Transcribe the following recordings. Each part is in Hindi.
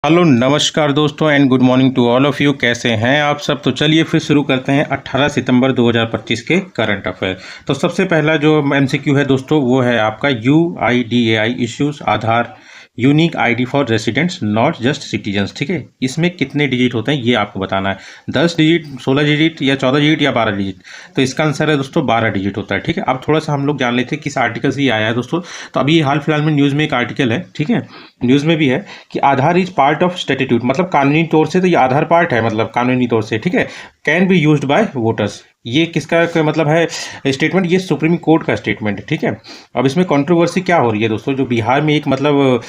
हेलो नमस्कार दोस्तों and good morning to all of you. कैसे हैं आप सब? तो चलिए फिर शुरू करते हैं 18 सितंबर 2025 के करंट अफेयर। तो सबसे पहला जो एमसीक्यू है दोस्तों वो है आपका UIDAI issues Aadhaar unique ID for residents not just citizens. ठीक है, इसमें कितने डिजिट होते हैं ये आपको बताना है। 10 डिजिट, 16 डिजिट या 14 डिजिट या 12 डिजिट। तो इसका आंसर है दोस्तों 12 डिजिट होता है। ठीक है, अब थोड़ा सा हम लोग जान लेते हैं किस आर्टिकल से ये आया है दोस्तों। तो अभी हाल फिलहाल में न्यूज़ में एक आर्टिकल है, ठीक है, न्यूज़ में भी है कि आधार इज पार्ट ऑफ स्टैट्यूट, मतलब कानूनी तौर से तो ये आधार पार्ट है, मतलब कानूनी तौर से। ठीक है, can be used by voters. ये किसका मतलब है स्टेटमेंट? ये सुप्रीम कोर्ट का स्टेटमेंट है। ठीक है, अब इसमें कंट्रोवर्सी क्या हो रही है दोस्तों? जो बिहार में एक मतलब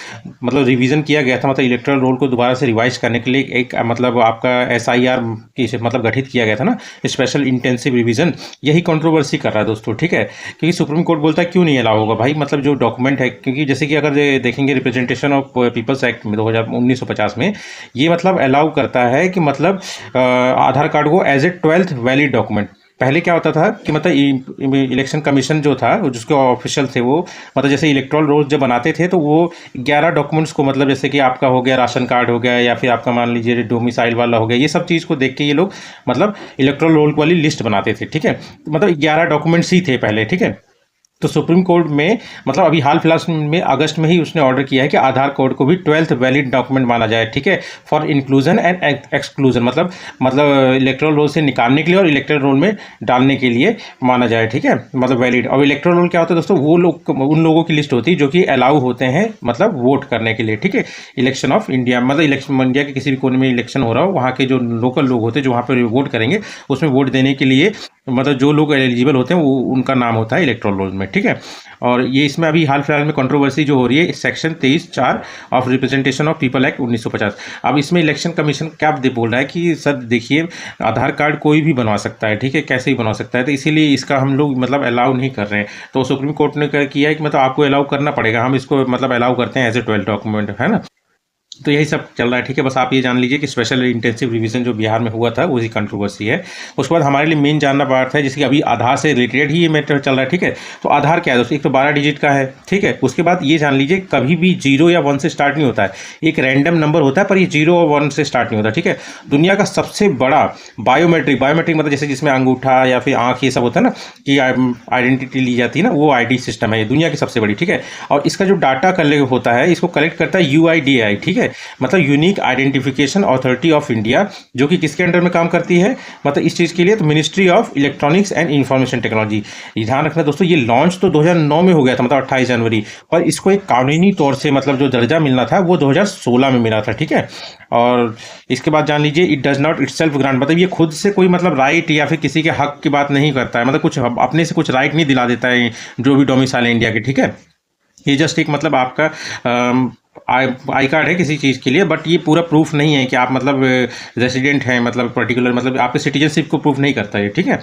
रिवीजन किया गया था, मतलब इलेक्टोरल रोल को दोबारा से रिवाइज करने के लिए एक मतलब आपका SIR की मतलब गठित किया गया था ना, स्पेशल इंटेंसिव रिवीजन। यही कंट्रोवर्सी कर रहा है दोस्तों। ठीक है, क्योंकि सुप्रीम कोर्ट बोलता है क्यों नहीं अलाउ होगा भाई, मतलब जो डॉक्यूमेंट है, क्योंकि जैसे कि अगर देखेंगे रिप्रेजेंटेशन ऑफ पीपल्स एक्ट में 1950 में ये मतलब अलाउ करता है कि मतलब आधार कार्ड को as a 12th valid document. पहले क्या होता था कि मतलब इलेक्शन कमीशन जो था जिसके ऑफिशियल थे वो मतलब जैसे इलेक्टोरल रोल्स जब बनाते थे तो वो 11 डॉक्यूमेंट्स को मतलब जैसे कि आपका हो गया राशन कार्ड हो गया या फिर आपका मान लीजिए डोमिसाइल वाला हो गया, ये सब चीज़ को देख के ये लोग मतलब इलेक्टोरल रोल वाली लिस्ट बनाते थे। ठीक है, मतलब 11 डॉक्यूमेंट्स ही थे पहले। ठीक है, तो सुप्रीम कोर्ट में मतलब अभी हाल फिलहाल में अगस्त में ही उसने ऑर्डर किया है कि आधार कार्ड को भी 12th वैलिड डॉक्यूमेंट माना जाए। ठीक है, फॉर इंक्लूजन एंड एक्सक्लूजन, मतलब इलेक्टोरल रोल से निकालने के लिए और इलेक्टोरल रोल में डालने के लिए माना जाए। ठीक है, मतलब वैलिड। और इलेक्टोरल रोल क्या होता है दोस्तों? वो लोग उन लोगों की लिस्ट होती है जो कि अलाउ होते हैं मतलब वोट करने के लिए। ठीक है, इलेक्शन ऑफ इंडिया, मतलब इलेक्शन इंडिया के किसी भी कोने में इलेक्शन हो रहा हो, वहाँ के जो लोकल लोग होते हैं जो वहाँ पर वोट करेंगे उसमें वोट देने के लिए मतलब जो लोग एलिजिबल होते हैं वो उनका नाम होता है इलेक्टोरल रोल में। ठीक है, और ये इसमें अभी हाल फिलहाल में कंट्रोवर्सी जो हो रही है section 23(4) of representation of people act 1950। अब इसमें इलेक्शन कमीशन क्या बोल रहा है कि सर देखिए आधार कार्ड कोई भी बनवा सकता है। ठीक है, कैसे ही बनवा सकता है, तो इसीलिए इसका हम लोग मतलब अलाउ नहीं कर रहे हैं। तो सुप्रीम कोर्ट ने क्या किया है कि मतलब आपको अलाउ करना पड़ेगा, हम इसको मतलब अलाउ करते हैं एज ए 12 डॉक्यूमेंट, है ना। तो यही सब चल रहा है। ठीक है, बस आप ये जान लीजिए कि स्पेशल इंटेंसिव रिवीजन जो बिहार में हुआ था वही कंट्रोवर्सी है। उसके बाद हमारे लिए मेन जानना बात है जिसकी अभी आधार से रिलेटेड ही ये मैटर चल रहा है। ठीक है, तो आधार क्या है दोस्तों? एक तो 12 डिजिट का है। ठीक है, उसके बाद ये जान लीजिए कभी भी 0 या 1 से स्टार्ट नहीं होता है, एक रैंडम नंबर होता है पर ये 0 और 1 से स्टार्ट नहीं होता। ठीक है, दुनिया का सबसे बड़ा बायोमेट्रिक मतलब जैसे जिसमें अंगूठा या फिर आँख ये सब होता है ना कि आइडेंटिटी ली जाती है ना, वो ID सिस्टम है, ये दुनिया की सबसे बड़ी। ठीक है, और इसका जो डाटा कलेक्ट होता है इसको कलेक्ट करता है UIDAI। ठीक है, मतलब unique identification authority of India, जो कि किसके अंडर में काम करती है मतलब इस चीज़ के लिए? तो ministry of electronics and information technology. ध्यान रखना दोस्तों ये लॉन्च तो 2009 में हो गया था, मतलब 28 जनवरी, पर इसको एक कानूनी तौर से मतलब जो दर्जा मिलना था वो 2016 में मिला था। ठीक है, और इसके बाद जान लीजिए it does not itself grant, मतलब ये खुद से कोई मतलब राइट या फिर किसी के हक की बात नहीं करता है, मतलब कुछ अपने से कुछ राइट नहीं दिला देता है जो भी डोमिसाइल है इंडिया के। ठीक है, ये जस्ट एक मतलब आपका आई कार्ड है किसी चीज़ के लिए, बट ये पूरा प्रूफ नहीं है कि आप मतलब रेसिडेंट हैं, मतलब पर्टिकुलर मतलब आपके सिटीजनशिप को प्रूफ नहीं करता है। ठीक है,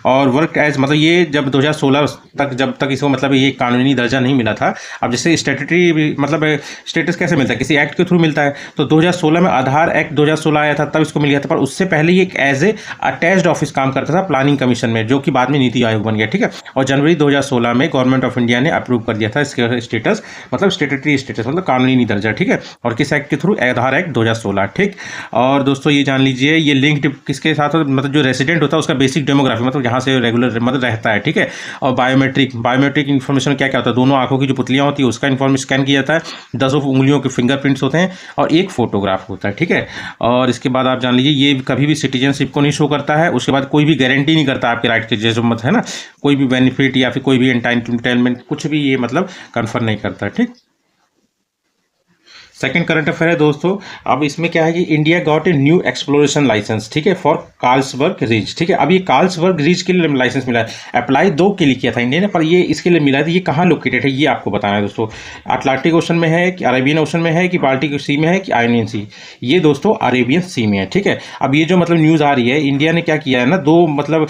और वर्क एज मतलब ये जब 2016 तक जब तक इसको मतलब ये कानूनी दर्जा नहीं मिला था। अब जैसे स्टेटरी मतलब स्टेटस कैसे मिलता है? किसी एक्ट के थ्रू मिलता है। तो 2016 में आधार एक्ट 2016 आया था तब इसको मिल गया था, पर उससे पहले ये एज ए अटैच्ड ऑफिस काम करता था प्लानिंग कमीशन में, जो कि बाद में नीति आयोग बन गया। ठीक है, और जनवरी 2016 में गवर्नमेंट ऑफ इंडिया ने अप्रूव कर दिया था इसके स्टेटस, मतलब स्टेटरी स्टेटस मतलब कानूनी दर्जा। ठीक है, और किस एक्ट के थ्रू? आधार एक्ट 2016। ठीक, और दोस्तों ये जान लीजिए ये लिंक्ड किसके साथ? मतलब जो रेसिडेंट होता है उसका बेसिक डेमोग्राफी, मतलब जहाँ से रेगुलर मतलब रहता है। ठीक है, और बायोमेट्रिक इन्फॉर्मेशन क्या क्या होता है? दोनों आंखों की जो पुतलियाँ होती है उसका इन्फॉर्मेशन स्कैन किया जाता है, 10 उंगलियों के फिंगरप्रिंट्स होते हैं और एक फोटोग्राफ होता है। ठीक है, और इसके बाद आप जान लीजिए ये कभी भी सिटीजनशिप को नहीं शो करता है। उसके बाद कोई भी गारंटी नहीं करता आपके राइट के, जैसे मत है ना, कोई भी बेनिफिट या फिर कोई भी एंटाइटलमेंट कुछ भी ये मतलब कन्फर्म नहीं करता। ठीक, सेकंड करंट अफेयर है दोस्तों। अब इसमें क्या है कि India got a new exploration licence. ठीक है, फॉर कार्ल्सबर्ग रिज। ठीक है, अब ये कार्ल्सबर्ग रिज के लिए लाइसेंस मिला है। अप्लाई 2 के लिए किया था इंडिया ने, पर ये इसके लिए मिला है। तो ये कहाँ लोकेटेड है ये आपको बताना है दोस्तों। अटलांटिक ओशन में है कि अरेबियन ओशन में है कि बाल्टिक सी में है कि आयोनियन सी? ये दोस्तों अरेबियन सी में है। ठीक है, अब ये जो मतलब न्यूज़ आ रही है, इंडिया ने क्या किया है ना, 2 मतलब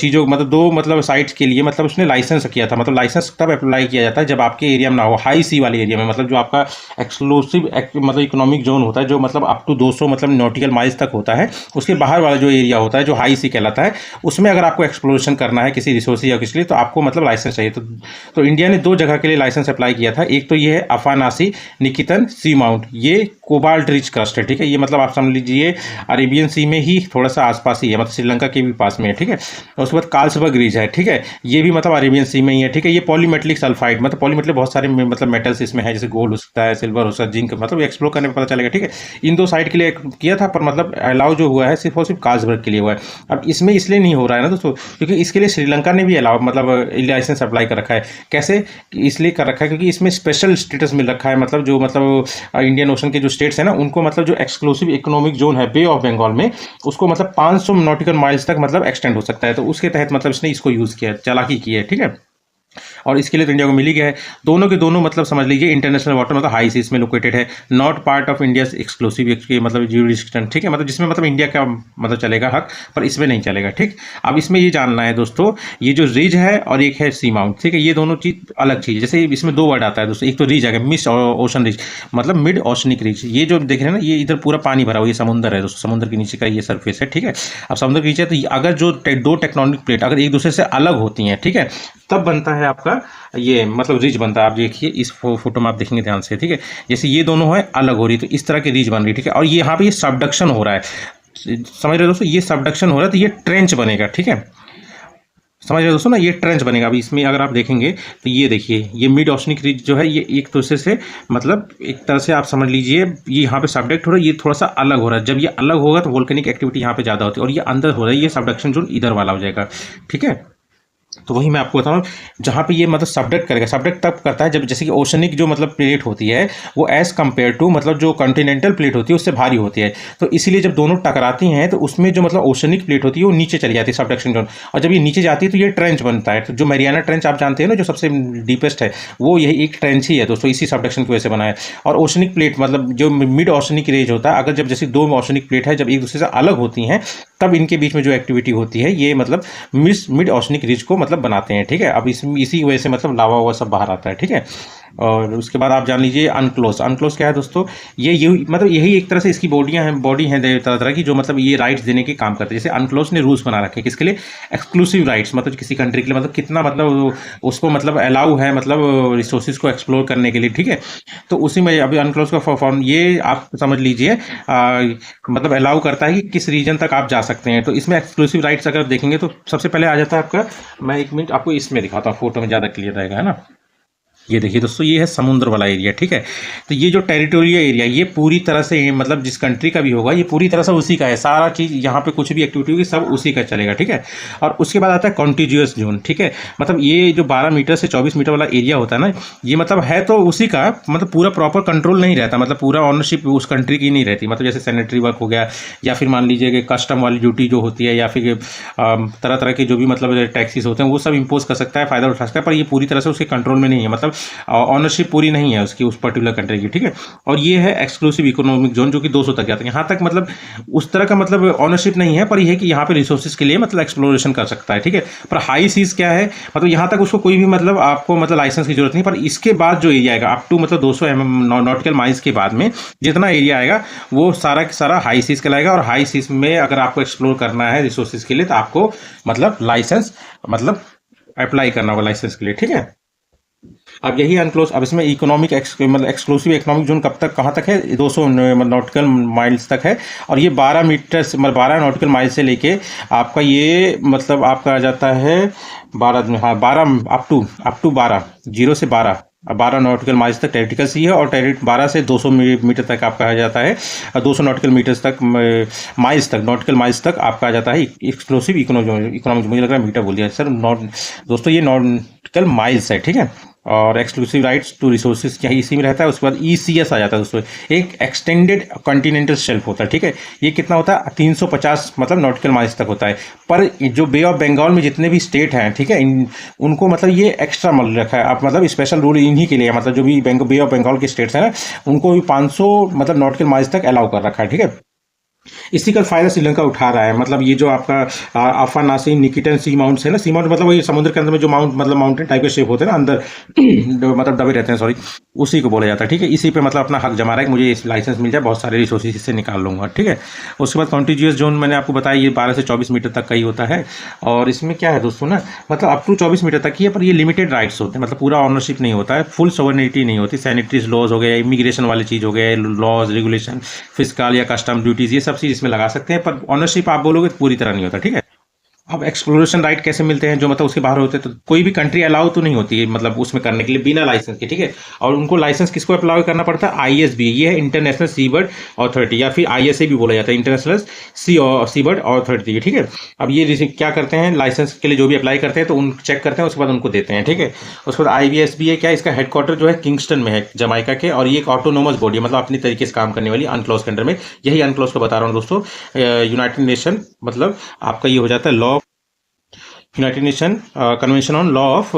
चीज़ों मतलब 2 मतलब साइट्स के लिए मतलब उसने लाइसेंस किया था। मतलब लाइसेंस तब अप्लाई किया जाता है जब आपके एरिया में ना हो, हाई सी वाले एरिया में, मतलब जो आपका एक्सक्लूसिव एक्सक्लूसिव मतलब इकोनॉमिक जोन होता है, जो मतलब अप टू 200 मतलब नॉटिकल माइल्स तक होता है। उसके बाहर वाला जो एरिया होता है, जो हाई सी कहलाता है, उसमें अगर आपको एक्सप्लोरेशन करना है किसी रिसोर्स या किसी लिए, तो आपको मतलब लाइसेंस चाहिए। तो इंडिया ने 2 जगह के लिए लाइसेंस अप्लाई किया था। एक तो ये है अफानासी निकितन सी माउंट, ये कोबाल्ट रिच क्रस्ट है, ठीक है। ये मतलब आप समझ लीजिए अरेबियन सी में ही थोड़ा सा आसपास ही है, मतलब श्रीलंका के भी पास में है, ठीक है। और उसके बाद कार्लसबर्ग रिज है, ठीक है, ये भी मतलब अरेबियन सी में ही है, ठीक है। ये पॉलीमेटलिक सल्फाइड, मतलब पॉलीमेटलिक बहुत सारे मतलब मेटल्स इसमें है, जैसे गोल्ड हो सकता है, सिल्वर हो सकता है, जिंक, मतलब एक्सप्लोर करने में पता चलेगा, ठीक है। इन 2 साइड के लिए किया था, पर मतलब अलाउ जो हुआ है सिर्फ और सिर्फ कार्लसबर्ग के लिए हुआ है। अब इसमें इसलिए नहीं हो रहा है ना दोस्तों, क्योंकि इसके लिए श्रीलंका ने भी अलाउ मतलब लाइसेंस अप्लाई कर रखा है। कैसे? इसलिए कर रखा है क्योंकि इसमें स्पेशल स्टेटस मिल रखा है, मतलब जो मतलब इंडियन ओशन के जो स्टेट्स हैं ना, उनको मतलब जो एक्सक्लूसिव इकोनॉमिक जोन है बे ऑफ बंगाल में, उसको मतलब 500 नॉटिकल माइल्स तक मतलब एक्सटेंड हो सकता है। तो उसके तहत मतलब इसने इसको यूज़ किया, चालाकी की है, ठीक है। और इसके लिए तो इंडिया को मिल ही गया है। दोनों के दोनों मतलब समझ लीजिए इंटरनेशनल वाटर मतलब हाई सीज में लोकेटेड है, not part of India exclusive मतलब ज्यूरिडिक्शन, ठीक है। मतलब जिसमें मतलब इंडिया का मतलब चलेगा हक, पर इसमें नहीं चलेगा, ठीक। अब इसमें ये जानना है दोस्तों, ये जो रिज है और एक है सी माउंट, ठीक है, ये दोनों चीज़ अलग चीज़ है। जैसे इसमें 2 वर्ड आता है दोस्तों, एक तो रिज है, मिस ओशन रिज, मतलब मिड ओशनिक रिज। ये जो देख रहे हैं ना, ये इधर पूरा पानी भरा हुआ, ये समुंदर है दोस्तों, समुद्र के नीचे का ये सरफेस है, ठीक है। अब समुद्र के नीचे तो अगर जो 2 टेक्टोनिक प्लेट अगर एक दूसरे से अलग होती हैं, ठीक है, तब बनता है आपका ये मतलब रिज बनता है। आप देखिए इस फोटो में आप देखेंगे ध्यान से, ठीक है। जैसे ये दोनों है अलग हो रही, तो इस तरह की रिज बन रही, ठीक है। और ये यहाँ पे ये सबडक्शन हो रहा है, समझ रहे हो दोस्तों, ये सबडक्शन हो रहा है, तो ये ट्रेंच बनेगा, ठीक है। समझ रहे हो दोस्तों ना, ये ट्रेंच बनेगा। अभी इसमें अगर आप देखेंगे तो ये देखिए, ये मिड ओशनिक रिज जो है, ये एक दूसरे से मतलब एक तरह से आप समझ लीजिए ये यहाँ पे सबडक्ट हो रहा है, ये थोड़ा सा अलग हो रहा है। जब ये अलग होगा तो वोल्केनिक एक्टिविटी यहाँ पे ज़्यादा होती है, और ये अंदर हो रहा है, ये सबडक्शन जोन इधर वाला हो जाएगा, ठीक है। तो वही मैं आपको बता रहा हूँ, जहाँ पे ये मतलब सबडक्ट करेगा, सबडक्ट तब करता है जब जैसे कि ओशनिक जो मतलब प्लेट होती है, वो एज कम्पेयर टू मतलब जो कॉन्टिनेंटल प्लेट होती है उससे भारी होती है। तो इसीलिए जब दोनों टकराती हैं, तो उसमें जो मतलब ओशनिक प्लेट होती है वो नीचे चली जाती है, सबडक्शन जोन। और जब ये नीचे जाती है तो ये ट्रेंच बनता है। तो जो मैरियाना ट्रेंच आप जानते हैं ना, जो सबसे डीपेस्ट है, वो यही एक ट्रेंच ही है दोस्तों, इसी सबडक्शन की वजह से बना है। और ओशनिक प्लेट मतलब जो मिड ओशनिक रेंज होता है, अगर जब जैसे 2 ओशनिक प्लेट है जब एक दूसरे से अलग होती हैं, तब इनके बीच में जो एक्टिविटी होती है, ये मतलब मिड ओशनिक रिज को मतलब बनाते हैं, ठीक है। अब इसी वजह से मतलब लावा हुआ सब बाहर आता है, ठीक है। और उसके बाद आप जान लीजिए अनक्लोज। अनक्लोज क्या है दोस्तों, ये मतलब यही एक तरह से इसकी बॉडी हैं तरह तरह की, जो मतलब ये राइट्स देने के काम करते हैं। जैसे अनक्लोज ने रूल्स बना रखे हैं किसके लिए, एक्सक्लूसिव राइट्स, मतलब किसी कंट्री के लिए मतलब कितना मतलब उसको मतलब अलाउ है मतलब रिसोर्सेज को एक्सप्लोर करने के लिए, ठीक है। तो उसी में अभी अनक्लोज का फॉर्म ये आप समझ लीजिए मतलब अलाउ करता है कि किस रीजन तक आप जा सकते हैं। तो इसमें एक्सक्लूसिव राइट्स अगर देखेंगे तो सबसे पहले आ जाता है आपका, मैं 1 मिनट आपको इसमें दिखाता हूँ, फोटो में ज़्यादा क्लियर रहेगा, है ना। ये देखिए दोस्तों, ये है समुद्र वाला एरिया, ठीक है। तो ये जो टेरिटोरियल एरिया, ये पूरी तरह से मतलब जिस कंट्री का भी होगा, ये पूरी तरह से उसी का है। सारा चीज़ यहाँ पे कुछ भी एक्टिविटी होगी सब उसी का चलेगा, ठीक है। और उसके बाद आता है कॉन्टिजियस जोन, ठीक है। मतलब ये जो 12 मीटर से 24 मीटर वाला एरिया होता है ना, ये मतलब है तो उसी का, मतलब पूरा प्रॉपर कंट्रोल नहीं रहता, मतलब पूरा ऑनरशिप उस कंट्री की नहीं रहती। मतलब जैसे सैनिटरी वर्क हो गया, या फिर मान लीजिए कि कस्टम वाली ड्यूटी जो होती है, या फिर तरह तरह के जो भी मतलब टैक्सीज होते हैं, वो सब इम्पोज कर सकता है, फ़ायदा उठा सकता है, पर ये पूरी तरह से उसके कंट्रोल में नहीं है। मतलब ऑनरशिप पूरी नहीं है उसकी उस पर्टिकुलर कंट्री की, ठीक है। और ये है एक्सक्लूसिव इकोनॉमिक जोन, जो कि 200 तक जाता है। यहाँ तक मतलब उस तरह का मतलब ऑनरशिप नहीं है, पर यह है कि यहाँ पे रिसोर्सेज के लिए मतलब एक्सप्लोरेशन कर सकता है, ठीक है। पर हाई सीज क्या है, मतलब यहाँ तक उसको कोई भी मतलब आपको मतलब लाइसेंस की जरूरत नहीं। पर इसके बाद जो एरिया आएगा अप टू मतलब 200 नॉटिकल माइल्स के बाद में जितना एरिया आएगा, वो सारा का सारा हाई सीज कहलाएगा। और हाई सीज में अगर आपको एक्सप्लोर करना है रिसोर्सेज के लिए, तो आपको मतलब लाइसेंस मतलब अप्लाई करना होगा लाइसेंस के लिए, ठीक है। अब यही अनक्लोज, अब इसमें इकोनॉमिक मतलब एक्सक्लूसिव इकोनॉमिक जोन कब तक कहाँ तक है, 200 नॉटिकल माइल्स तक है। और ये 12 मीटर मतलब 12 नॉटिकल माइल से लेके आपका ये मतलब आपका आ जाता है 12, हाँ 12 अप टू 12, 0 से 12, 12 नॉटिकल माइल्स तक टेरिटिकल सी है। और 12 से 200 मीटर तक आपका आ जाता है, 200 नॉटिकल मीटर्स तक माइल्स तक नॉटिकल माइल्स तक आपका आ जाता है एक्सक्लूसिव इकोनॉमिक। मुझे लग रहा है मीटर बोल दिया सर, दोस्तों ये नॉटिकल माइल्स है, ठीक है। और एक्सक्लूसिव राइट्स टू रिसोर्सेज क्या इसी में रहता है। उसके बाद ECS आ जाता है दोस्तों, एक एक्सटेंडेड कॉन्टिनेंटल शेल्फ होता है, ठीक है। ये कितना होता है, 350 मतलब नॉटिकल माइल्स तक होता है। पर जो बे ऑफ बंगाल में जितने भी स्टेट हैं, ठीक है, उनको मतलब ये एक्स्ट्रा मिल रखा है। आप मतलब स्पेशल रूल इन्हीं के लिए, मतलब जो भी बे ऑफ बंगाल के स्टेट्स हैं ना, उनको भी 500 मतलब नॉटिकल माइल्स तक अलाउ कर रखा है, ठीक है। इसी का फायदा श्रीलंका उठा रहा है। मतलब ये जो आपका अफानासी निकिटन सी माउंट्स है ना, सी माउंट मतलब वही समुद्र के अंदर में जो माउंट मतलब माउंटेन टाइप के शेप होते हैं ना अंदर मतलब दबे रहते हैं, सॉरी, उसी को बोला जाता है। ठीक है, इसी पे मतलब अपना हक जमा रहा है कि मुझे इस लाइसेंस मिल जाए, बहुत सारे रिसोर्सेज इससे निकाल लूंगा। ठीक है, उसके बाद कॉन्टिजियस जोन मैंने आपको बताया ये 12 से 24 मीटर तक का ही होता है। और इसमें क्या है दोस्तों ना, मतलब अप टू 24 मीटर तक ही है, पर ये लिमिटेड राइट्स होते हैं, मतलब पूरा ऑनरशिप नहीं होता है, फुल सॉवरेनिटी नहीं होती। सैनिटरीज लॉज हो गए, इमिग्रेशन वाली चीज़ हो गए, लॉज रेगुलेशन, फिस्कल या कस्टम ड्यूटीज, ये सब चीज़ इसमें लगा सकते हैं, पर ऑनरशिप आप बोलोगे तो पूरी तरह नहीं होता। ठीक है, अब एक्सप्लोरेशन राइट कैसे मिलते हैं, जो मतलब उसके बाहर होते हैं, तो कोई भी कंट्री अलाउ तो नहीं होती है मतलब उसमें करने के लिए बिना लाइसेंस के। ठीक है, और उनको लाइसेंस किसको अप्लाई करना पड़ता है, आईएसबी, ये है इंटरनेशनल सीबर्ड अथॉरिटी, या फिर आईएसए भी बोला जाता है, इंटरनेशनल सीबर्ड अथॉरिटी। ठीक है, अब ये क्या करते हैं, लाइसेंस के लिए जो भी अप्लाई करते हैं तो उन चेक करते हैं, उसके बाद उनको देते हैं। ठीक है, उसके बाद आईबीएसबी है क्या, इसका हेडक्वार्टर जो है किंगस्टन में है, जमाइका के, और ये एक ऑटोनोमस बॉडी है, मतलब अपनी तरीके से काम करने वाली अनक्लॉज के अंडर में। यही अनक्लॉज को बता रहा हूँ दोस्तों, यूनाइटेड नेशन मतलब आपका ये हो जाता है law, United Nation convention on law of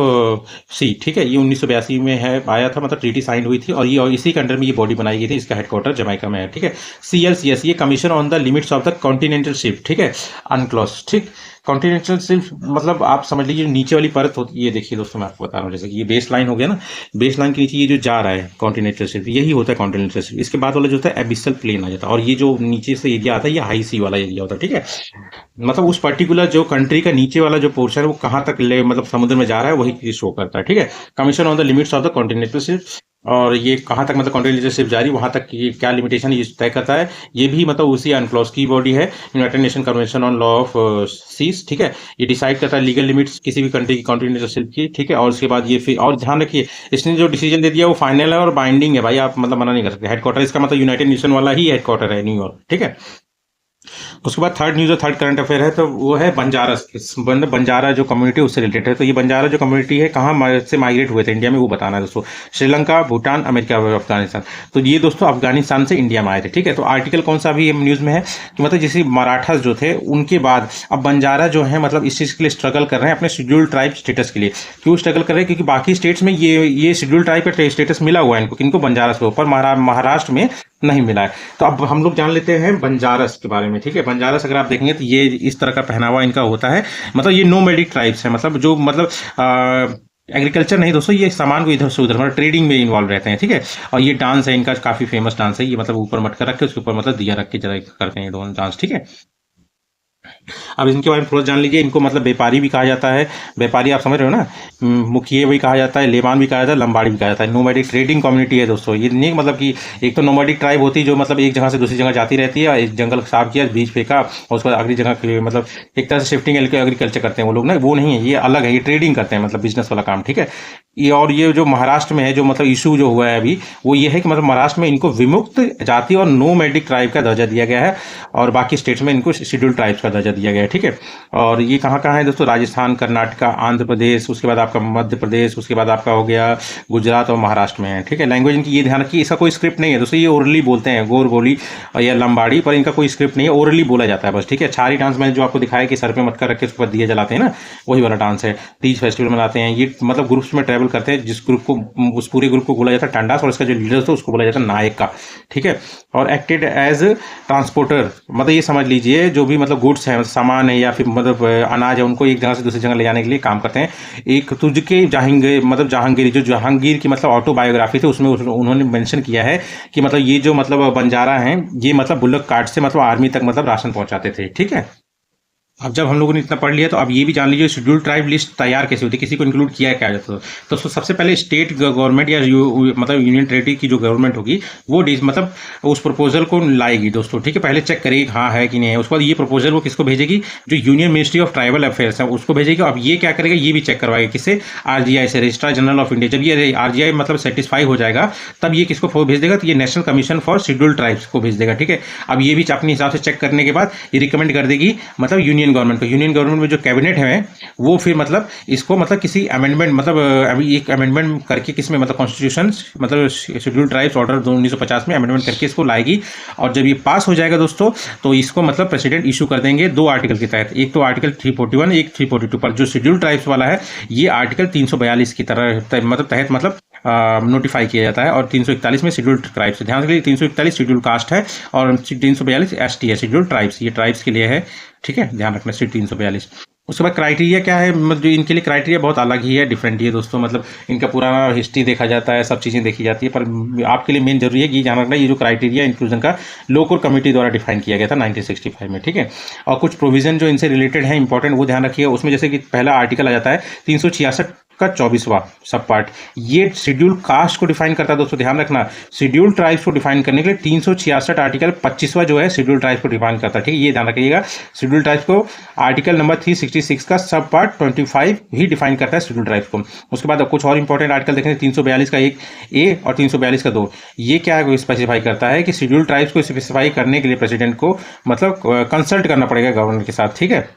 sea. ठीक है, ये 1982 में है, आया था, मतलब ट्रीटी साइन हुई थी, और इसी के अंडर में ये बॉडी बनाई गई थी, इसका हेडक्वार्टर जमाइका में है। ठीक है, CLCS ये commission on the limits of the continental shift. ठीक है, अनक्लॉज। ठीक, कॉन्टिनेंटल शिफ्ट मतलब आप समझ लीजिए नीचे वाली परत होती है, ये देखिए दोस्तों मैं आपको बता रहा हूँ, जैसे कि ये बेस लाइन हो गया ना, बेस लाइन के नीचे ये जो जा रहा है कॉन्टिनेंटल शिफ्ट, यही होता है कॉन्टिनेंटल शिफ्ट। इसके बाद वाला जो होता है एबिसल प्लेन आ जाता है, और ये जो नीचे से एरिया आता है ये हाई सी वाला एरिया होता है। ठीक है, मतलब उस पर्टिकुलर जो कंट्री का नीचे वाला जो पोर्शन है वो कहाँ तक ले मतलब समुद्र में जा रहा है वही चीज शो करता है। ठीक है, commission on the limits of the continental shift, और ये कहाँ तक मतलब कॉन्टिनेंटल शिफ्ट जा रही है वहाँ तक ये क्या लिमिटेशन ये तय करता है, ये भी मतलब उसी अनक्लॉज की बॉडी है, United Nation convention on law of Seas. ठीक है, ये डिसाइड करता है लीगल लिमिट्स किसी भी कंट्री की कॉन्टिनेंटल शिफ्ट की। ठीक है, और उसके बाद ये फिर, और ध्यान रखिए इसने जो डिसीजन दे दिया वो फाइनल है और बाइंडिंग है भाई, आप मतलब मना नहीं कर सकते। हेडक्वार्टर इसका मतलब यूनाइटेड नेशन वाला ही हेडक्वार्टर है, न्यूयॉर्क। ठीक है, उसके बाद थर्ड न्यूज़ और थर्ड करंट अफेयर है तो वो है बंजारा, बंजारा जो कम्युनिटी उससे रिलेटेड है। तो ये बंजारा जो कम्युनिटी है कहाँ से माइग्रेट हुए थे इंडिया में वो बताना है दोस्तों, श्रीलंका, भूटान, अमेरिका, अफगानिस्तान। तो ये दोस्तों अफगानिस्तान से इंडिया में आए थे। ठीक है, तो आर्टिकल कौन सा अभी न्यूज़ में है कि मतलब जैसे मराठास जो थे उनके बाद अब बंजारा जो है मतलब इस चीज़ के लिए स्ट्रगल कर रहे हैं अपने शेड्यूल ट्राइब स्टेटस के लिए। क्यों स्ट्रगल कर रहे हैं, क्योंकि बाकी स्टेट्स में ये शेड्यूल ट्राइब का स्टेटस मिला हुआ है इनको, किनको, बंजारास को, पर महाराष्ट्र में नहीं मिला है। तो अब हम लोग जान लेते हैं बंजारस के बारे में। ठीक है, बंजारस अगर आप देखेंगे तो ये इस तरह का पहनावा इनका होता है, मतलब ये नोमैडिक ट्राइब्स है, मतलब जो मतलब एग्रीकल्चर नहीं दोस्तों, ये सामान को इधर से उधर मतलब ट्रेडिंग में इन्वॉल्व रहते हैं। ठीक है, और ये डांस है इनका काफी फेमस डांस है, ये मतलब ऊपर मटका रख के उसके ऊपर मतलब दिया रख के जरा करते हैं डांस। ठीक है, अब इनके बारे में थोड़ा जान लीजिए। इनको मतलब व्यापारी भी कहा जाता है, व्यापारी आप समझ रहे हो ना, मुखिए भी कहा जाता है, लेबान भी कहा जाता है, लंबाड़ी भी कहा जाता है। नोमैडिक ट्रेडिंग कम्युनिटी है दोस्तों, ये नहीं मतलब कि एक तो नोमैडिक ट्राइब होती है जो मतलब एक जगह से दूसरी जगह जाती रहती है, एक जंगल साफ किया, बीज फेंका और उसके बाद अगली जगह के लिए मतलब एक तरह से शिफ्टिंग एग्रीकल्चर करते हैं वो लोग ना, वो नहीं है, ये अलग है, ये ट्रेडिंग करते हैं मतलब बिजनेस वाला काम। ठीक है, ये और ये जो महाराष्ट्र में है जो मतलब इशू जो हुआ है अभी वो ये है कि मतलब महाराष्ट्र में इनको विमुक्त जाति और नोमैडिक ट्राइब का दर्जा दिया गया है, और बाकी स्टेट्स में इनको शेड्यूल ट्राइब्स का दर्जा दिया गया है। ठीक है, और ये कहाँ कहाँ है दोस्तों, राजस्थान, कर्नाटका, आंध्र प्रदेश, उसके बाद आपका मध्य प्रदेश, उसके बाद आपका हो गया गुजरात और महाराष्ट्र में है। ठीक है, लैंग्वेज इनकी ये ध्यान रखिए, इसका कोई स्क्रिप्ट नहीं है दोस्तों, ये ओरली बोलते हैं, गोर बोली या लंबाड़ी, पर इनका कोई स्क्रिप्ट नहीं है, ओरली बोला जाता है बस। ठीक है, छारी डांस मैंने जो आपको दिखाया कि सर पे मटका रख के उसके बाद दिए जलाते हैं ना, वही वाला डांस है। तीज फेस्टिवल मनाते हैं ये, मतलब ग्रुप्स में ट्रैवल करते हैं, जिस ग्रुप को, उस पूरे ग्रुप को बोला जाता है टंडास, और इसका जो लीडर था उसको बोला जाता है नायका। ठीक है, और एक्टेड एज ट्रांसपोर्टर, मतलब ये समझ लीजिए जो भी मतलब गुड्स है, सामान है या फिर मतलब अनाज है, उनको एक जगह से दूसरी जगह ले जाने के लिए काम करते हैं। एक तुझके जहांगीर, मतलब जहांगीर, जो जहांगीर की मतलब ऑटोबायोग्राफी थी उसमें उन्होंने मेंशन किया है कि मतलब ये जो मतलब बंजारा हैं ये मतलब बुल्लक कार्ट से मतलब आर्मी तक मतलब राशन पहुंचाते थे। ठीक है, अब जब हम लोगों ने इतना पढ़ लिया तो अब ये भी जान लीजिए शेड्यूल ट्राइब लिस्ट तैयार कैसे होती है, किसी को इंक्लूड किया क्या जाता है। तो सबसे पहले स्टेट गवर्नमेंट या मतलब यूनियन टेरिटरी की जो गवर्नमेंट होगी वो मतलब उस प्रपोजल को लाएगी दोस्तों। ठीक है, पहले चेक करेगी हाँ है कि नहीं है, उसके बाद ये प्रपोजल वो किसको भेजेगी, जो union ministry of tribal affairs है उसको भेजेगी। अब ये क्या करेगा, ये भी चेक करवाएगा किससे, RGI से, रजिस्ट्रार जनरल ऑफ इंडिया। जब ये RGI मतलब सेटिस्फाई हो जाएगा तब ये किसको भेज देगा, तो ये national commission for scheduled tribes को भेज देगा। ठीक है, अब ये भी अपने हिसाब से चेक करने के बाद ये रिकमेंड कर देगी मतलब यूनियन यूनियन गवर्नमेंट को। यूनियन गवर्नमेंट में जो कैबिनेट है वो फिर मतलब इसको मतलब किसी अमेंडमेंट मतलब अभी एक अमेंडमेंट करके किसमें मतलब कॉन्स्टिट्यूशन मतलब शेड्यूल ट्राइब्स ऑर्डर 1950 में अमेंडमेंट करके इसको लाएगी। और जब ये पास हो जाएगा दोस्तों तो इसको मतलब प्रेसिडेंट इशू कर देंगे 2 आर्टिकल के तहत। एक तो आर्टिकल 341, एक 342 पर। जो शेड्यूल ट्राइब्स वाला है ये आर्टिकल 342 की तरह मतलब तहत मतलब नोटिफाई किया जाता है। और 341 में शेड्यूल ट्राइब्स, ध्यान रखिए 341 शेड्यूल कास्ट है और 342 एसटी है, शेड्यूल ट्राइब्स, ये ट्राइब्स के लिए है, ठीक है, ध्यान रखना 342। उसके बाद क्राइटेरिया क्या है, मतलब जो इनके लिए क्राइटेरिया बहुत अलग ही है, डिफरेंट ही है दोस्तों। मतलब इनका पुराना हिस्ट्री देखा जाता है, सब चीज़ें देखी जाती है, पर आपके लिए मेन जरूरी है कि ध्यान रखना ये जो क्राइटेरिया इंक्लूजन का लोकल कमेटी द्वारा डिफाइन किया गया था 1965 में, ठीक है। और कुछ प्रोविजन जो इनसे रिलेटेड है इंपॉर्टेंट वो ध्यान रखिए। उसमें जैसे कि पहला आर्टिकल आ जाता है 366 का 24वां सब पार्ट, ये शेड्यूल कास्ट को डिफाइन करता है दोस्तों। ध्यान रखना शेड्यूल ट्राइब्स को डिफाइन करने के लिए 366 आर्टिकल 25वां जो है शेड्यूल ट्राइब्स को डिफाइन करता है, ठीक है, ये ध्यान रखिएगा। शेड्यूल ट्राइब्स को आर्टिकल नंबर 366 का सब पार्ट 25 ही डिफाइन करता है शेड्यूल ट्राइब्स को। उसके बाद अब कुछ और इंपॉर्टेंट आर्टिकल देखेंगे 342 का 1 ए और 342 का 2, ये क्या स्पेसिफाई करता है कि शेड्यूल ट्राइब्स को स्पेसिफाई करने के लिए प्रेसिडेंट को मतलब कंसल्ट करना पड़ेगा गवर्नर के साथ, ठीक है।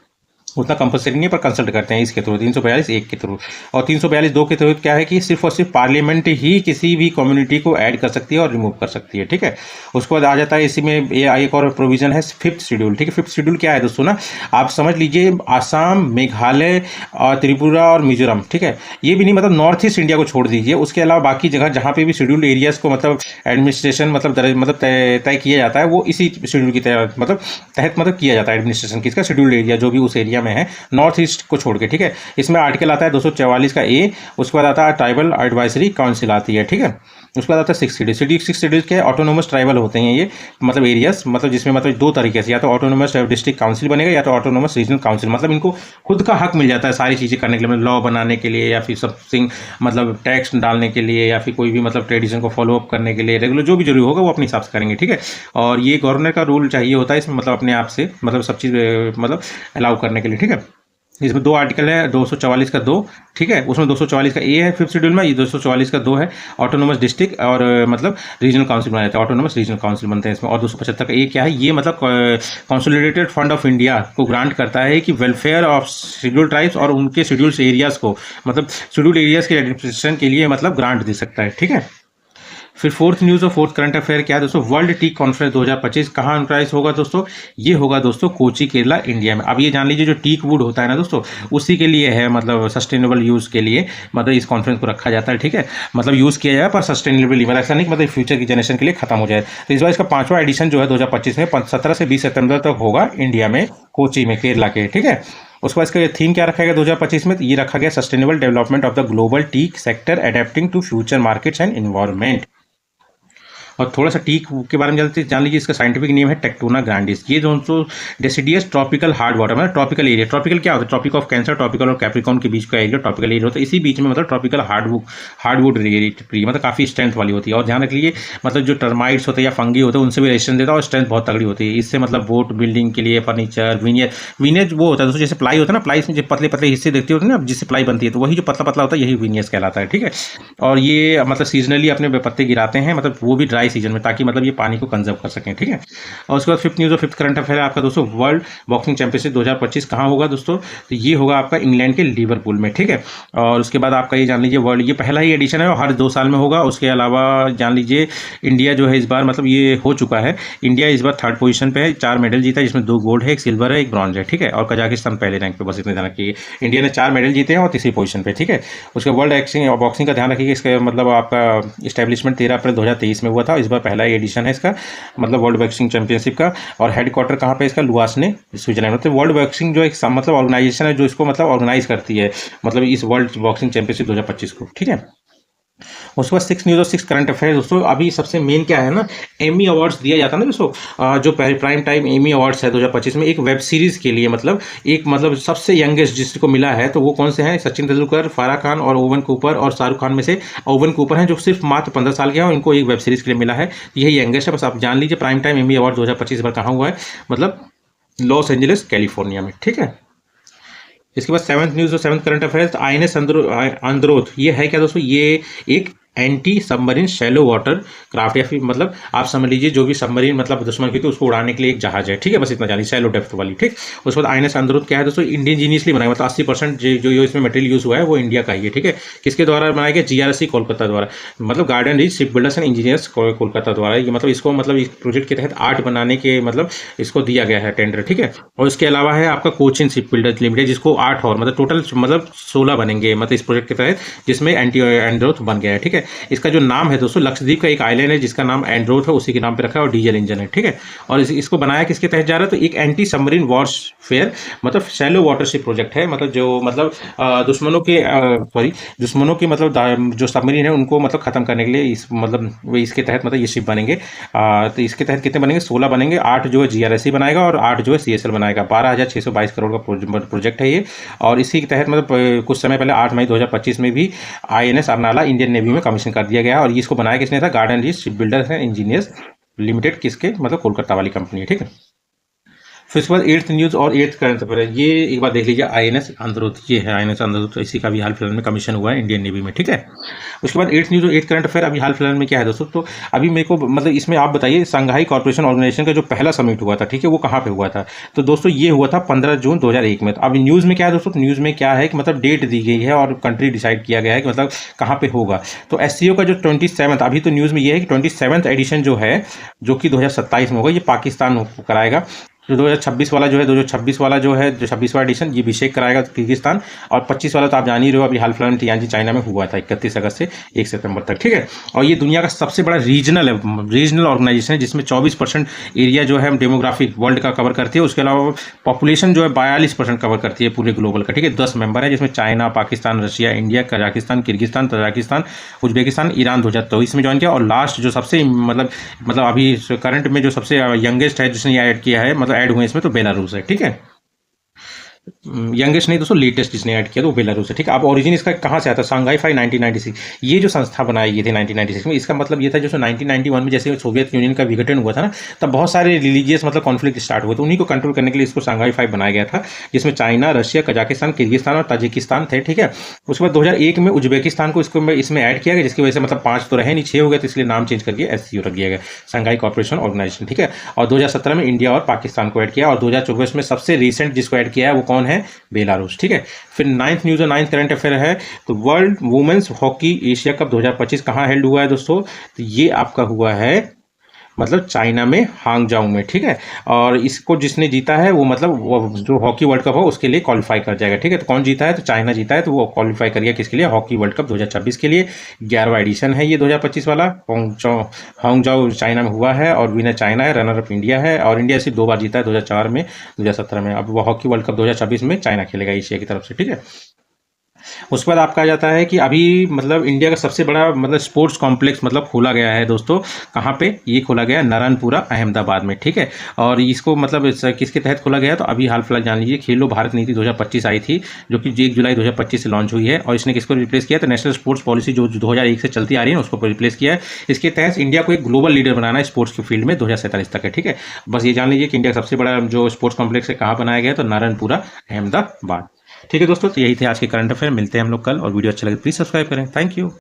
उतना कंपलसरी नहीं है पर कंसल्ट करते हैं इसके थ्रू 342 1 के थ्रू। और 342 2 के थ्रू क्या है कि सिर्फ और सिर्फ पार्लियामेंट ही किसी भी कम्युनिटी को ऐड कर सकती है और रिमूव कर सकती है, ठीक है। उसके बाद आ जाता है इसी में एक और प्रोविजन है 5th शेड्यूल, ठीक है। 5th शेड्यूल क्या है दोस्तों ना, आप समझ लीजिए आसाम, मेघालय और त्रिपुरा और मिजोरम, ठीक है, ये भी नहीं मतलब नॉर्थ ईस्ट इंडिया को छोड़ दीजिए, उसके अलावा बाकी जगह जहाँ पे भी शेड्यूल्ड एरियाज को मतलब एडमिनिस्ट्रेशन मतलब तय किया जाता है वो इसी शेड्यूल की तहत मतलब किया जाता है एडमिनिस्ट्रेशन किसका, शेड्यूल्ड एरिया जो भी उस एरिया में है नॉर्थ ईस्ट को छोड़ के, ठीक है। इसमें आर्टिकल आता है 244 का ए, उसके बाद आता है ट्राइबल एडवाइजरी काउंसिल आती है, ठीक है। उसके बाद आता है 6 शेड्यूल। 6 शेड्यूल के ऑटोनोमस ट्राइबल होते हैं ये मतलब एरियाज, मतलब जिसमें मतलब 2 तरीके से या तो ऑटोनोमस डिस्ट्रिक्ट काउंसिल बनेगा या तो ऑटोनोमस रीजनल काउंसिल, मतलब इनको खुद का हक मिल जाता है सारी चीज़ें करने के लिए, मतलब लॉ बनाने के लिए या फिर समथिंग मतलब टैक्स डालने के लिए या फिर कोई भी मतलब ट्रेडिशन को फॉलो अप करने के लिए रेगुलर जो भी जरूरी होगा वो अपने हिसाब से करेंगे, ठीक है। और ये गवर्नर का रूल चाहिए होता है इसमें मतलब अपने आप से मतलब सब चीज़ मतलब अलाउ करने के लिए, ठीक है। इसमें 2 आर्टिकल है 244 का 2, ठीक है, उसमें 244 का ए है 5th शेड्यूल में, ये 244 का 2 है ऑटोनोमस डिस्ट्रिक्ट और मतलब रीजनल काउंसिल बनाए जाते हैं, ऑटोनोमस रीजनल काउंसिल बनते हैं इसमें। और 275 का ए क्या है, ये मतलब कंसोलिडेटेड फंड ऑफ इंडिया को ग्रांट करता है कि वेलफेयर ऑफ शेड्यूल ट्राइब्स और उनके शेड्यूल्ड एरियाज को मतलब शेड्यूल्ड एरियाज के एडमिनिस्ट्रेशन के लिए मतलब ग्रांट दे सकता है, ठीक है। फिर 4th न्यूज़ और 4th करंट अफेयर क्या है दोस्तों, वर्ल्ड टीक कॉन्फ्रेंस 2025 कहाँ ऑर्गेनाइज होगा दोस्तों, ये होगा दोस्तों कोची केरला इंडिया में। अब ये जान लीजिए जो टीक वुड होता है ना दोस्तों उसी के लिए है, मतलब सस्टेनेबल यूज़ के लिए मतलब इस कॉन्फ्रेंस को रखा जाता है, ठीक है। मतलब यूज़ किया जाए पर सस्टेनेबली, मतलब ऐसा नहीं मतलब फ्यूचर की जनरेशन के लिए खत्म हो जाए। तो इस बार इसका 5वां एडिशन जो है 2025 में 17 से 20 सितंबर तक होगा इंडिया में कोची में केरला के, ठीक है। उसके बाद इसका थीम क्या रखा गया 2025 में, ये रखा गया sustainable development of the global teak sector adapting to future markets and environment. और थोड़ा सा टीक के बारे में जान लीजिए, इसका साइंटिफिक नेम है टेक्टोना ग्रांडिस। ये दोस्तों डेसिडियस ट्रॉपिकल हार्ड वाटर मतलब ट्रॉपिकल एरिया, ट्रॉपिकल क्या होता है, ट्रॉपिक ऑफ कैंसर, ट्रॉपिकल और कैप्रिकॉर्न के बीच का एरिया ट्रॉपिकल एरिया होता है। इसी बीच में मतलब ट्रॉपिकल हार्डवुड ट्री मतलब काफ़ी स्ट्रेंथ वाली होती है। और ध्यान रख लीजिए मतलब जो टर्माइट्स होते हैं या फंगी होते हैं उनसे भी रेजिस्टेंस देता है और स्ट्रेंथ बहुत तगड़ी होती है। इससे मतलब बोट बिल्डिंग के लिए फर्नीचर विनियज वो होता है दोस्तों, जैसे प्लाई होता है ना, प्लाई में जो पतले पतले हिस्से देखते होते हैं ना जिससे प्लाई बनती है, तो वही जो पतला पतला होता है यही विनियज कहलाता है, ठीक है। और ये मतलब सीजनली अपने पत्ते गिराते हैं, मतलब वो भी ड्राई सीजन में, ताकि मतलब ये पानी को कंजर्व कर सकें, ठीक है। और उसके बाद 5th न्यूज़ और 5th करंट अफेयर है आपका दोस्तों, वर्ल्ड बॉक्सिंग चैंपियनशिप 2025 कहाँ होगा दोस्तों, तो ये होगा आपका इंग्लैंड के लिवरपूल में, ठीक है। और उसके बाद आपका ये जान लीजिए वर्ल्ड ये पहला ही एडिशन है और हर 2 साल में होगा। उसके अलावा जान लीजिए इंडिया जो है इस बार मतलब ये हो चुका है, इंडिया इस बार 3rd पोजीशन पे है, 4 मेडल जीता है जिसमें 2 गोल्ड है, 1 सिल्वर है, 1 ब्रॉन्ज है, ठीक है। और कजाकिस्तान पहले रैंक पे, बस इतना ध्यान रखिए। इंडिया ने 4 मेडल जीते हैं और 3री पोजीशन पे, ठीक है। उसके वर्ल्ड बॉक्सिंग का ध्यान रखिए, इसका मतलब आपका इस्टेब्लिशमेंट 13 अप्रैल 2023 में हुआ था, इस बार पहला एडिशन है इसका मतलब वर्ल्ड बॉक्सिंग चैंपियनशिप का। और हेडक्वार्टर कहाँ पे इसका, लुआसने स्विट्जरलैंड। मतलब वर्ल्ड बॉक्सिंग जो एक मतलब ऑर्गेनाइजेशन है जो इसको मतलब ऑर्गेनाइज करती है मतलब इस वर्ल्ड बॉक्सिंग चैंपियनशिप 2025 को, ठीक है। उसके बाद 6 न्यूज़ और 6 करंट अफेयर दोस्तों, अभी सबसे मेन क्या है ना, एमी अवार्ड्स दिया जाता है ना दोस्तों, जो प्राइम टाइम एमी अवार्ड्स है 2025 में एक वेब सीरीज के लिए मतलब सबसे यंगेस्ट जिसको मिला है तो वो कौन से हैं, सचिन तेंदुलकर, फारा खान और ओवन कूपर। और शाहरुख खान में से ओवन कूपर हैं जो सिर्फ मात्र 15 साल के हैं और इनको एक वेब सीरीज के लिए मिला है, यही यंगेस्ट है। बस आप जान लीजिए प्राइम टाइम एमी अवार्ड 2025 बार कहाँ हुआ है, मतलब लॉस एंजलिस कैलिफोर्निया में, ठीक है। इसके बाद 7th न्यूज़ और 7th current affairs, INS Androth ये है क्या दोस्तों, ये एक anti submarine shallow water craft, या फिर मतलब आप समझ लीजिए जो भी सबमरीन मतलब दुश्मन की तो उसको उड़ाने के लिए एक जहाज है, ठीक है, बस इतना जानिए, शैलो डेप्थ वाली, ठीक। उसके बाद INS अंदरूत क्या है दोस्तों, इंडिजीनियसली बनाया, मतलब 80% जो इसमें मटेरियल यूज हुआ है वो इंडिया का ही है, ठीक है। किसके द्वारा बनाया गया, GRSC कोलकाता द्वारा, मतलब garden reach ship builders and engineers Kolkata द्वारा, ये मतलब इसको मतलब इस प्रोजेक्ट के तहत 8 बनाने के मतलब इसको दिया गया है टेंडर, ठीक है। और इसके अलावा है आपका कोचिन शिप बिल्डर्स लिमिटेड, जिसको 8 और मतलब टोटल मतलब 16 बनेंगे मतलब इस प्रोजेक्ट के तहत, जिसमें एंटी एंड्रोथ बन गया है, ठीक है। इसका जो नाम है दोस्तों, लक्षद्वीप का एक आइलैंड है जिसका नाम एंड्रोथ है, उसी के नाम पे रखा है, और डीजल इंजन है, ठीक है। और इसको बनाया किसके तहत जा रहा है, तो एक एंटी सबमरीन वॉरफेयर मतलब शैलो वाटरशिप प्रोजेक्ट है, मतलब जो मतलब दुश्मनों के दुश्मनों की मतलब जो सबमरीन है उनको मतलब खत्म करने के लिए इस मतलब वो इसके तहत मतलब ये शिप बनेंगे। तो इसके तहत कितने बनेंगे, 16 बनेंगे, 8 जो है GRSC बनाएगा और 8 जो है CSL बनाएगा। 12,622 करोड़ का प्रोजेक्ट है ये। और इसी के तहत मतलब कुछ समय पहले 8 मई 2025 में भी INS अर्नाला इंडियन नेवी में कमीशन कर दिया गया, और इसको बनाया किसने था, garden reach ship builders and engineers limited, किसके मतलब कोलकाता वाली कंपनी है, ठीक है। फिर उसके बाद 8th न्यूज़ और 8th करंट अफेयर है, ये एक बार देख लीजिए, INS अंदरूत, ये है INS अंदरूत, इसी का भी हाल फिलहाल में कमीशन हुआ है इंडियन नेवी में, ठीक है। उसके बाद 8th न्यूज़ और 8th करंट अफेयर अभी हाल फिलहाल में क्या है दोस्तों, तो अभी मेरे को मतलब इसमें आप बताइए, संघाई कॉर्पोरेशन ऑर्गेनाइजेशन का जो पहला समिट हुआ था, ठीक है, वो कहाँ पे हुआ था, तो दोस्तों ये हुआ था 15 जून 2001 में। तो अभी न्यूज़ में क्या है दोस्तों, न्यूज़ में क्या है कि मतलब डेट दी गई है और कंट्री डिसाइड किया गया है कि मतलब कहाँ पे होगा। तो SCO का जो 27th, अभी तो न्यूज़ में ये है कि 27th एडिशन जो है, जो कि 2027 में होगा, ये पाकिस्तान कराएगा। जो 2026 वाला जो है, 2026 वाला जो है, जो 26वां एडिशन, ये अभिषेक कराएगा किर्गिस्तान। और 25 वाला तो आप जान ही रहे हो, अभी हाल फिलहाल में तियानजी चाइना में हुआ था 31 अगस्त से 1 सितंबर तक, ठीक है। और ये दुनिया का सबसे बड़ा रीजनल ऑर्गेनाइजेशन है, जिसमें 24% एरिया जो है डेमोग्राफिक वर्ल्ड का कवर करती है। उसके अलावा पॉपुलेशन जो है 42% कवर करती है पूरे ग्लोबल का, ठीक है। 10 मेंबर है, जिसमें China, Pakistan, Russia, India, Kazakhstan, Kyrgyzstan, Tajikistan, Uzbekistan, Iran 2023 में ज्वाइन किया। और लास्ट जो सबसे मतलब अभी करंट में जो सबसे यंगेस्ट है जिसने ऐड किया है, मतलब ऐड हुए इसमें, तो बेलारूस है, ठीक है। यंगेस्ट नहीं दोस्तों, लेटेस्ट जिसने ऐड किया तो बेलारूस है, ठीक है। अब ओरिजिन इसका कहाँ से आता है, सांघाई 1996, ये जो संस्था बनाई गई थी 1996 में, इसका मतलब ये था, जो 1991 में जैसे सोवियत यूनियन का विघटन हुआ था ना, तब बहुत सारे रिलीजियस मतलब कॉन्फ्लिक्ट स्टार्ट हुए, तो उन्हीं को कंट्रोल करने के लिए इसको सांघाई 5 बनाया गया था, जिसमें चाइना, रशिया, कजाकिस्तान, किर्गिस्तान और ताजिकिस्तान थे, ठीक है। उसके बाद 2001 में उज्बेकिस्तान को इसमें ऐड किया गया, जिसकी वजह से मतलब 5 तो रहे नहीं, 6 हो गए, तो इसलिए नाम चेंज करके SCO रख दिया गया, सांघाई कॉर्पोरेशन ऑर्गेनाइजेशन, ठीक है। और 2017 में इंडिया और पाकिस्तान को ऐड किया, और 2024 में सबसे रिसेंट जिसको ऐड किया है वो कौन है, बेलारूस, ठीक है। फिर 9th न्यूज़ और 9th करंट अफेयर है, तो World Women's Hockey Asia Cup 2025 कहाँ हेल्ड हुआ है दोस्तों, तो ये आपका हुआ है मतलब चाइना में, हांगजाऊ में, ठीक है। और इसको जिसने जीता है वो मतलब वो जो हॉकी वर्ल्ड कप हो उसके लिए क्वालिफाई कर जाएगा, ठीक है। तो कौन जीता है, तो चाइना जीता है, तो वो क्वालिफाई कर गया किसके लिए, हॉकी वर्ल्ड कप 2026 के लिए। 11वां एडिशन है ये 2025 वाला। हांगजाऊ चाइना में हुआ है, और विनर चाइना है, रनर अप इंडिया है, और इंडिया सिर्फ 2 बार जीता है, 2004 में, 2017 में। अब वो हॉकी वर्ल्ड कप 2026 में चाइना खेलेगा एशिया की तरफ से, ठीक है। उसके बाद आपका आ जाता है कि अभी मतलब इंडिया का सबसे बड़ा मतलब स्पोर्ट्स कॉम्प्लेक्स मतलब खोला गया है दोस्तों, कहाँ पे, ये खोला गया है नारायणपुरा अहमदाबाद में, ठीक है। और इसको मतलब किसके तहत खोला गया, तो अभी हाल फिलहाल जान लीजिए, खेलो भारत नीति 2025 आई थी, जो कि 1 जुलाई 2025 से लॉन्च हुई है, और इसने किसको रिप्लेस किया, तो नेशनल स्पोर्ट्स पॉलिसी जो 2001 से चलती आ रही है उसको रिप्लेस किया है। इसके तहत इंडिया को एक ग्लोबल लीडर बनाना है स्पोर्ट्स के फील्ड में 2047 तक है, ठीक है। बस ये जान लीजिए कि इंडिया का सबसे बड़ा जो स्पोर्ट्स कॉम्प्लेक्स है कहाँ बनाया गया, तो नारायणपुरा अहमदाबाद, ठीक है दोस्तों। तो यही थे आज के करंट अफेयर, मिलते हैं हम लोग कल, और वीडियो अच्छा लगे प्लीज सब्सक्राइब करें, थैंक यू।